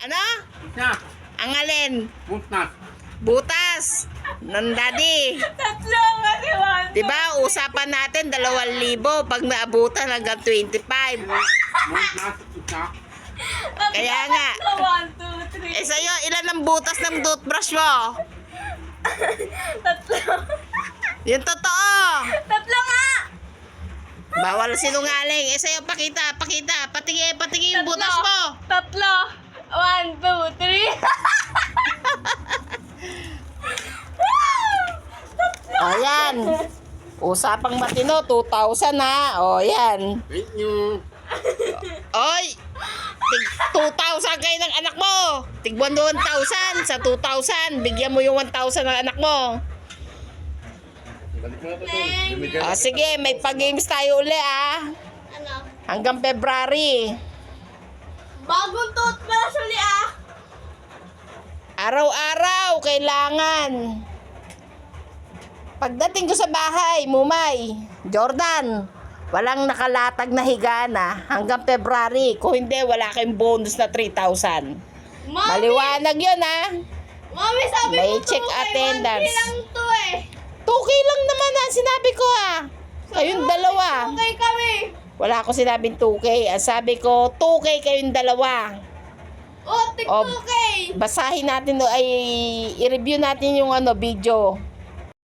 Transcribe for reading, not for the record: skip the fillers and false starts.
Ano? Isa. Ang alin? Butas. Butas. Ng daddy. Tatlo kasi one. Diba, usapan natin 2,000 pag naabutan hanggang 25. Butas. Isa. Kaya nga. 1, 2, 3. Eh sa'yo, ilan ang butas ng toothbrush mo? Tatlo. Yung totoo. Tatlo nga. Bawal sinungaling. Eh sa'yo, pakita. Patingin yung butas mo. Tatlo. 1, 2, 3. O yan. Usapang matino, 2,000 ha. O yan. Thank you. Oy! Tig 2,000 kayo ng anak mo. Tig 1,000 sa 2,000. Bigyan mo yung 1,000 ng anak mo. Balik mo na ito. O sige, may pa-games tayo uli Ano? hanggang February. Bagong toothbrush uli Araw-araw, kailangan. Pagdating ko sa bahay, Mumay, Jordan, walang nakalatag na higana hanggang February. Kung hindi, wala kayong bonus na 3,000. Mami, Maliwanag yun Mami, sabi May mo check attendance. 1K lang to eh. 2K lang naman sinabi ko Kayong dalawa. Okay kami. Wala ako sinabing 2K. Ang sabi ko, 2K kayong dalawa. Oh, tig Oh, 2K. Basahin natin, ay i-review natin yung video.